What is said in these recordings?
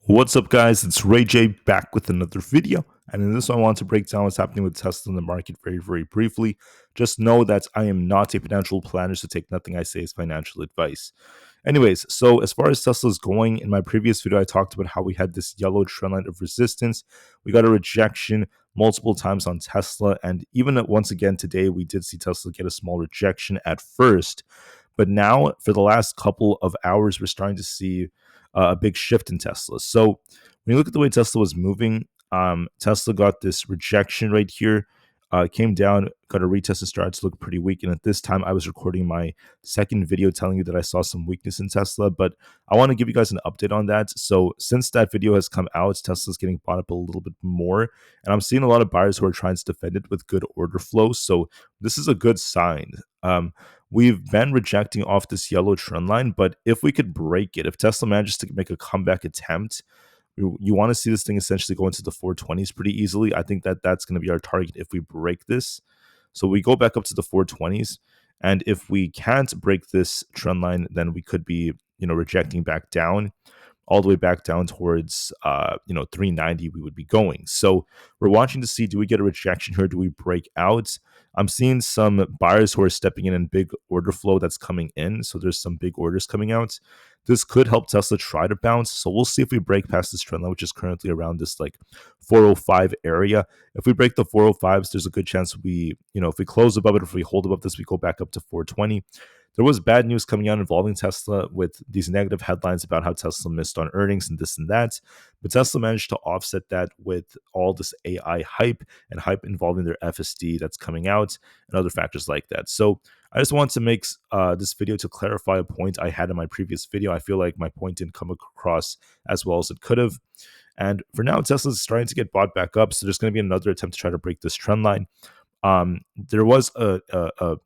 What's up, guys? It's Ray J back with another video. And in this one, I want to break down what's happening with Tesla in the market very, very briefly. Just know that I am not a financial planner, so take nothing I say as financial advice. Anyways, so as far as Tesla's going, in my previous video, I talked about how we had this yellow trend line of resistance. We got a rejection multiple times on Tesla. And even once again today, we did see Tesla get a small rejection at first. But now, for the last couple of hours, we're starting to see a big shift in Tesla. So when you look at the way Tesla was moving, Tesla got this rejection right here, came down, got a retest and started to look pretty weak. And at this time, I was recording my second video telling you that I saw some weakness in Tesla, but I want to give you guys an update on that. So since that video has come out, Tesla's getting bought up a little bit more, and I'm seeing a lot of buyers who are trying to defend it with good order flow. So this is a good sign. We've been rejecting off this yellow trend line, but if we could break it, if Tesla manages to make a comeback attempt, you want to see this thing essentially go into the 420s pretty easily. I think that that's going to be our target if we break this. So we go back up to the 420s, and if we can't break this trend line, then we could be, rejecting back down, all the way back down towards 390 we would be going. So we're watching to see, do we get a rejection here? Do we break out? I'm seeing some buyers who are stepping in big order flow that's coming in. So there's some big orders coming out. This could help Tesla try to bounce. So we'll see if we break past this trend line, which is currently around this like 405 area. If we break the 405s, there's a good chance if we close above it, if we hold above this, we go back up to 420. There was bad news coming out involving Tesla with these negative headlines about how Tesla missed on earnings and this and that. But Tesla managed to offset that with all this AI hype and hype involving their FSD that's coming out and other factors like that. So I just want to make this video to clarify a point I had in my previous video. I feel like my point didn't come across as well as it could have. And for now, Tesla's starting to get bought back up. So there's going to be another attempt to try to break this trend line. There was a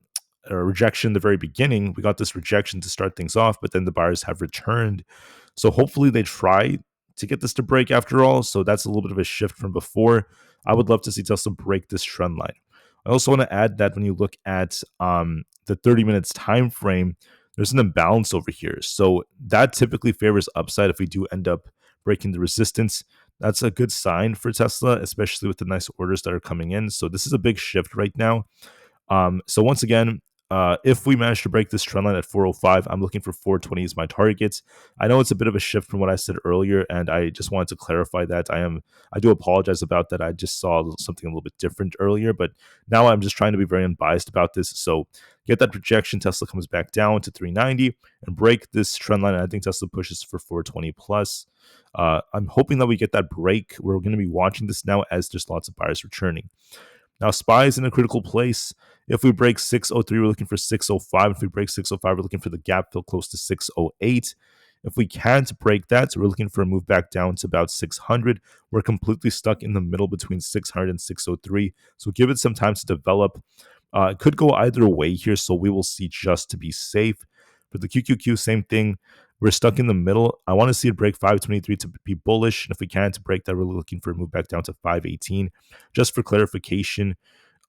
rejection in the very beginning. We got this rejection to start things off, but then the buyers have returned. So hopefully they try to get this to break after all. So that's a little bit of a shift from before. I would love to see Tesla break this trend line. I also want to add that when you look at the 30 minutes time frame, there's an imbalance over here. So that typically favors upside if we do end up breaking the resistance. That's a good sign for Tesla, especially with the nice orders that are coming in. So this is a big shift right now. So once again, if we manage to break this trend line at 405, I'm looking for 420 as my targets. I know it's a bit of a shift from what I said earlier, and I just wanted to clarify that. I do apologize about that. I just saw something a little bit different earlier, but now I'm just trying to be very unbiased about this. So get that projection. Tesla comes back down to 390 and break this trend line. And I think Tesla pushes for 420 plus. I'm hoping that we get that break. We're going to be watching this now as there's lots of buyers returning. Now, SPY is in a critical place. If we break 603, we're looking for 605. If we break 605, we're looking for the gap fill close to 608. If we can't break that, so we're looking for a move back down to about 600. We're completely stuck in the middle between 600 and 603. So give it some time to develop. It could go either way here, so we will see just to be safe. For the QQQ, same thing. We're stuck in the middle. I want to see it break 523 to be bullish. And if we can't break that, we're looking for a move back down to 518. Just for clarification,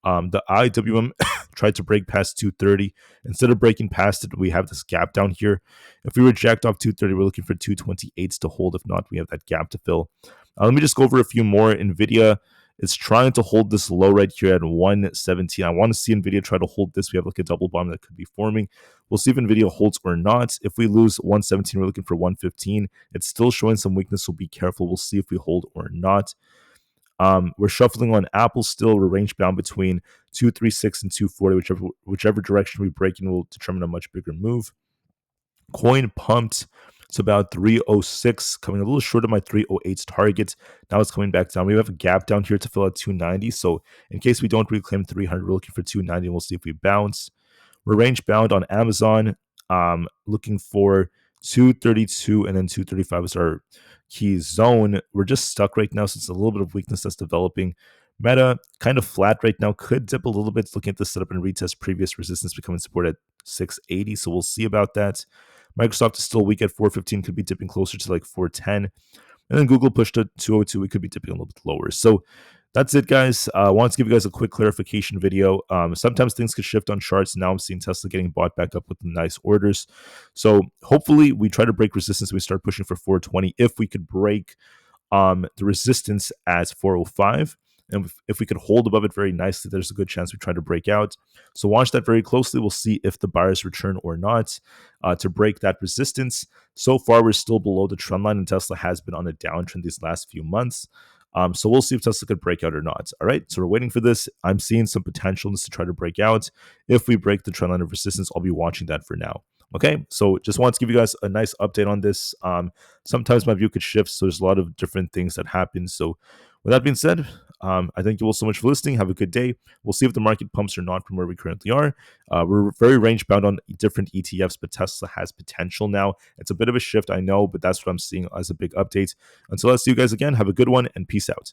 the IWM tried to break past 230. Instead of breaking past it, we have this gap down here. If we reject off 230, we're looking for 228s to hold. If not, we have that gap to fill. Let me just go over a few more. Nvda is trying to hold this low right here at 117. I want to see Nvidia try to hold this. We have like a double bottom that could be forming. We'll see if Nvidia holds or not. If we lose 117, we're looking for 115. It's still showing some weakness, so be careful. We'll see if we hold or not. We're shuffling on Aapl still. We're range bound between 236 and 240. Whichever direction we break in will determine a much bigger move. Coin pumped to about 306, coming a little short of my 308's target. Now it's coming back down. We have a gap down here to fill at 290. So in case we don't reclaim 300, we're looking for 290. We'll see if we bounce. We're range bound on Amazon, looking for 232 and then 235 is our key zone. We're just stuck right now, so it's a little bit of weakness that's developing. Meta kind of flat right now, could dip a little bit. Looking at the setup and retest previous resistance, becoming support at 680. So we'll see about that. Microsoft is still weak at 415, could be dipping closer to like 410. And then Google pushed to 202, we could be dipping a little bit lower. So That's it, guys. I wanted to give you guys a quick clarification video. Sometimes things could shift on charts. Now I'm seeing Tesla getting bought back up with nice orders. So hopefully we try to break resistance. We start pushing for 420. If we could break the resistance at 405. And if we could hold above it very nicely, there's a good chance we try to break out. So watch that very closely. We'll see if the buyers return or not to break that resistance. So far, we're still below the trend line, and Tesla has been on a downtrend these last few months. So we'll see if Tesla could break out or not. All right. So we're waiting for this. I'm seeing some potential in this to try to break out. If we break the trend line of resistance, I'll be watching that for now. Okay, so just wanted to give you guys a nice update on this. Sometimes my view could shift, so there's a lot of different things that happen. So with that being said, I thank you all so much for listening. Have a good day. We'll see if the market pumps or not from where we currently are. We're very range bound on different ETFs, but Tesla has potential now. It's a bit of a shift, I know, but that's what I'm seeing as a big update. Until I see you guys again, have a good one and peace out.